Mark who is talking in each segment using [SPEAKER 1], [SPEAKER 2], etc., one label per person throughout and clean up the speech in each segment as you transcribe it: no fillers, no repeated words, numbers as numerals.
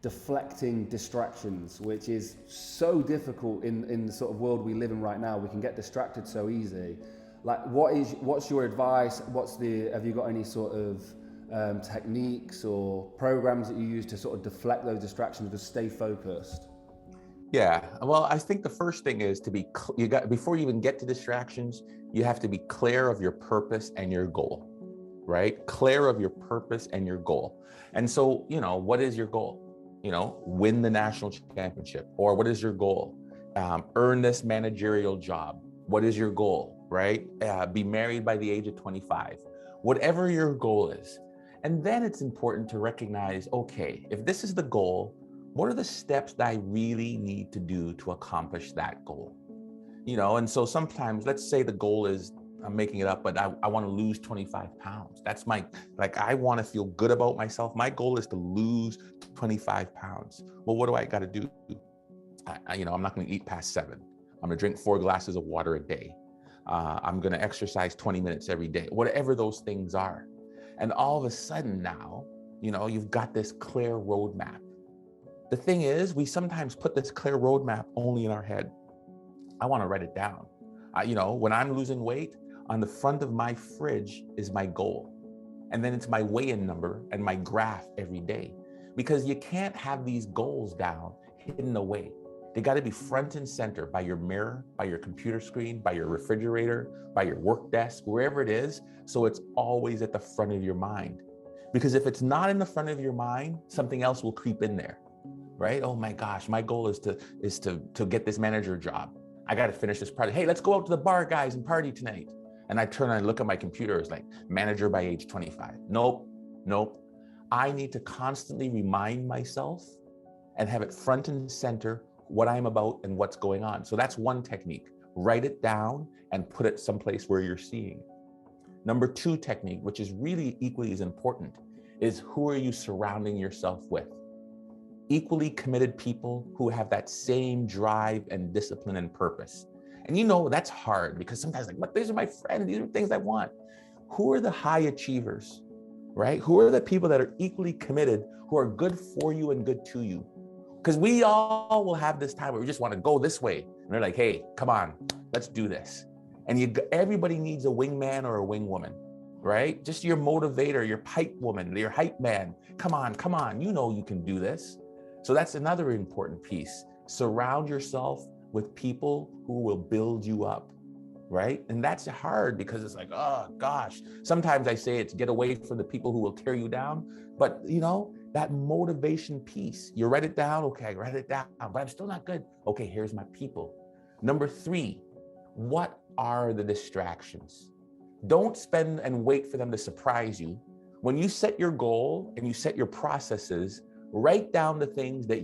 [SPEAKER 1] deflecting distractions, which is so difficult in the sort of world we live in right now. We can get distracted so easy. Like, what's your advice? Have you got any sort of techniques or programs that you use to sort of deflect those distractions, to stay focused?
[SPEAKER 2] Yeah, well, I think the first thing is to be, before you even get to distractions, you have to be clear of your purpose and your goal, right? Clear of your purpose and your goal. And so, what is your goal? Win the national championship. Or what is your goal? Earn this managerial job. What is your goal, right? Be married by the age of 25. Whatever your goal is. And then it's important to recognize, okay, if this is the goal, what are the steps that I really need to do to accomplish that goal? And so sometimes, let's say the goal is, I'm making it up, but I want to lose 25 pounds. That's I want to feel good about myself. My goal is to lose 25 pounds. Well, what do I got to do? I'm not going to eat past 7. I'm going to drink 4 glasses of water a day. I'm going to exercise 20 minutes every day, whatever those things are. And all of a sudden now, you've got this clear roadmap. The thing is, we sometimes put this clear roadmap only in our head. I want to write it down. When I'm losing weight, on the front of my fridge is my goal. And then it's my weigh-in number and my graph every day. Because you can't have these goals down, hidden away. They got to be front and center by your mirror, by your computer screen, by your refrigerator, by your work desk, wherever it is. So it's always at the front of your mind. Because if it's not in the front of your mind, something else will creep in there. Right? Oh my gosh, my goal is to get this manager job. I got to finish this project. Hey, let's go out to the bar, guys, and party tonight. And I turn and look at my computer. It's like, manager by age 25. Nope. I need to constantly remind myself and have it front and center what I'm about and what's going on. So that's one technique. Write it down and put it someplace where you're seeing it. Number 2 technique, which is really equally as important, is who are you surrounding yourself with? Equally committed people who have that same drive and discipline and purpose. And that's hard, because sometimes but these are my friends, these are things I want. Who are the high achievers, right? Who are the people that are equally committed, who are good for you and good to you? Because we all will have this time where we just want to go this way. And they're like, hey, come on, let's do this. And everybody needs a wingman or a wingwoman, right? Just your motivator, your pipe woman, your hype man. Come on, you can do this. So that's another important piece. Surround yourself with people who will build you up, right? And that's hard, because it's like, oh gosh. Sometimes I say it's get away from the people who will tear you down. But that motivation piece, you write it down. Okay, I write it down, but I'm still not good. Okay, here's my people. Number 3, what are the distractions? Don't spend and wait for them to surprise you. When you set your goal and you set your processes, write down the things that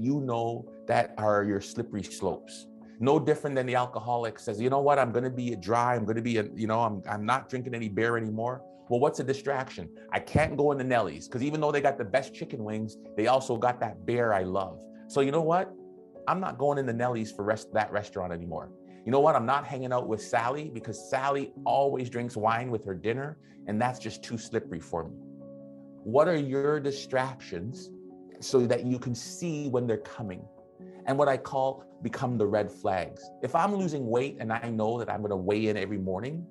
[SPEAKER 2] that are your slippery slopes. No different than the alcoholic says, you know what, I'm going to be dry. I'm going to be, I'm not drinking any beer anymore. Well, what's a distraction? I can't go into Nelly's, because even though they got the best chicken wings, they also got that beer I love. So you know what? I'm not going into Nelly's for that restaurant anymore. You know what? I'm not hanging out with Sally, because Sally always drinks wine with her dinner, and that's just too slippery for me. What are your distractions so that you can see when they're coming? And what I call become the red flags. If I'm losing weight and I know that I'm going to weigh in every morning,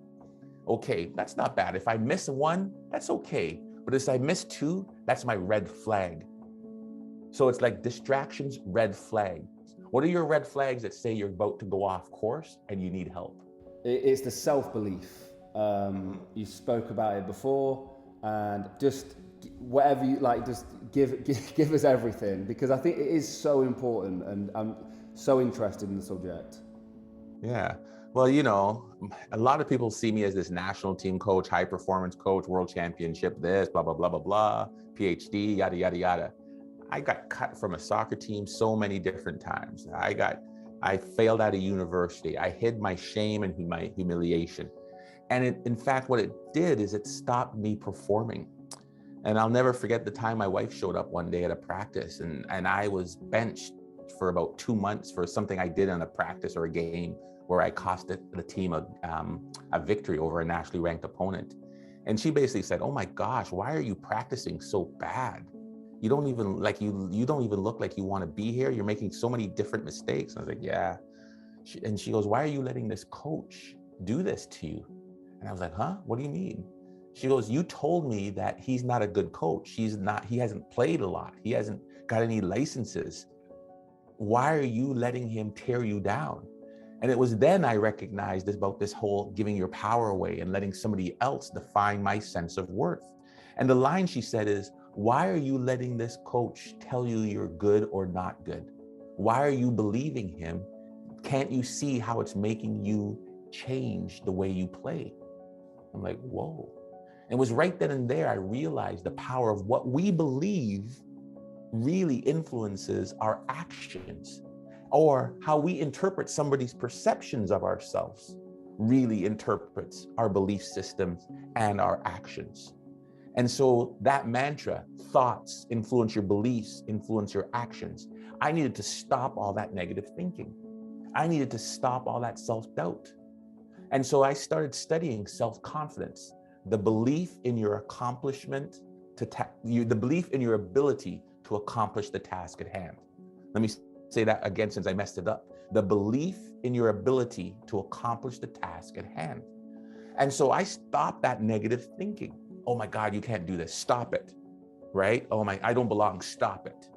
[SPEAKER 2] okay, that's not bad. If I miss 1, that's okay. But if I miss 2, that's my red flag. So it's like distractions, red flags. What are your red flags that say you're about to go off course and you need help?
[SPEAKER 1] It's the self-belief. You spoke about it before, and just whatever you like, just give us everything, because I think it is so important, and I'm so interested in the subject.
[SPEAKER 2] Yeah. Well, a lot of people see me as this national team coach, high performance coach, world championship, this, blah, blah, blah, blah, blah, PhD, yada, yada, yada. I got cut from a soccer team so many different times. I failed out of university. I hid my shame and my humiliation. And in fact, what it did is it stopped me performing. And I'll never forget the time my wife showed up one day at a practice, and I was benched for about 2 months for something I did in a practice or a game where I cost the team a victory over a nationally ranked opponent. And she basically said, oh my gosh, why are you practicing so bad? You don't even like you don't even look like you want to be here. You're making so many different mistakes. And I was like, yeah. And she goes, why are you letting this coach do this to you? And I was like, huh? What do you mean? She goes, you told me that he's not a good coach. He hasn't played a lot. He hasn't got any licenses. Why are you letting him tear you down? And it was then I recognized about this whole giving your power away and letting somebody else define my sense of worth. And the line she said is, why are you letting this coach tell you you're good or not good? Why are you believing him? Can't you see how it's making you change the way you play? I'm like, whoa. And it was right then and there I realized the power of what we believe really influences our actions, or how we interpret somebody's perceptions of ourselves really interprets our belief systems and our actions. And so that mantra, thoughts influence your beliefs, influence your actions. I needed to stop all that negative thinking. I needed to stop all that self-doubt. And so I started studying self-confidence, the belief in your accomplishment, the belief in your ability to accomplish the task at hand. Let me say that again since I messed it up. The belief in your ability to accomplish the task at hand. And so I stopped that negative thinking. Oh my God, you can't do this. Stop it, right? Oh my, I don't belong. Stop it,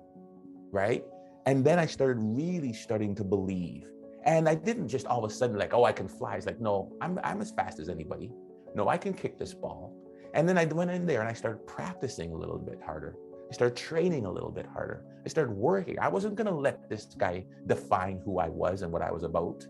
[SPEAKER 2] right? And then I started really starting to believe. And I didn't just all of a sudden like, oh, I can fly. It's like, no, I'm as fast as anybody. No, I can kick this ball. And then I went in there and I started practicing a little bit harder. I started training a little bit harder. I started working. I wasn't going to let this guy define who I was and what I was about.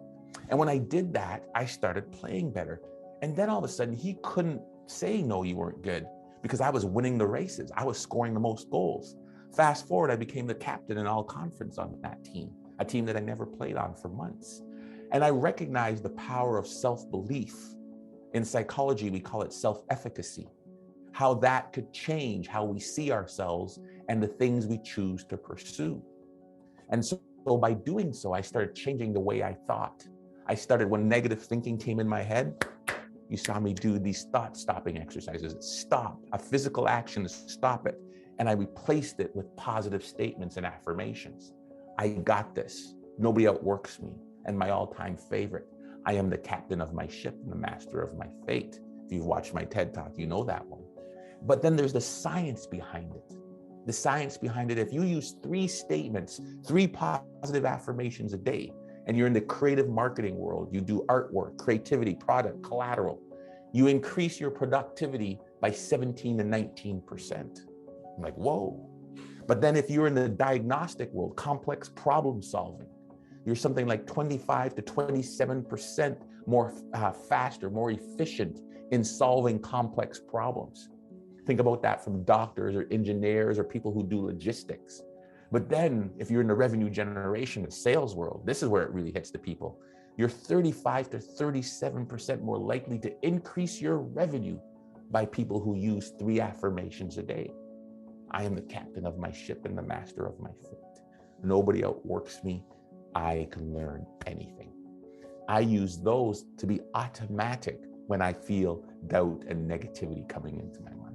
[SPEAKER 2] And when I did that, I started playing better. And then all of a sudden, he couldn't say, no, you weren't good, because I was winning the races. I was scoring the most goals. Fast forward, I became the captain in all conference on that team, a team that I never played on for months. And I recognized the power of self-belief. In psychology, we call it self-efficacy, how that could change how we see ourselves and the things we choose to pursue. And so by doing so, I started changing the way I thought. I started, when negative thinking came in my head, you saw me do these thought stopping exercises. Stop, a physical action to stop it. And I replaced it with positive statements and affirmations. I got this. Nobody outworks me. And my all-time favorite, I am the captain of my ship and the master of my fate. If you've watched my TED Talk, you know that one. But then there's the science behind it. The science behind it, if you use 3 statements, 3 positive affirmations a day, and you're in the creative marketing world, you do artwork, creativity, product, collateral, you increase your productivity by 17 to 19%. I'm like, whoa. But then if you're in the diagnostic world, complex problem solving, you're something like 25 to 27% more faster, more efficient in solving complex problems. Think about that from doctors or engineers or people who do logistics. But then if you're in the revenue generation and sales world, this is where it really hits the people. You're 35 to 37% more likely to increase your revenue by people who use 3 affirmations a day. I am the captain of my ship and the master of my fate. Nobody outworks me. I can learn anything. I use those to be automatic when I feel doubt and negativity coming into my mind.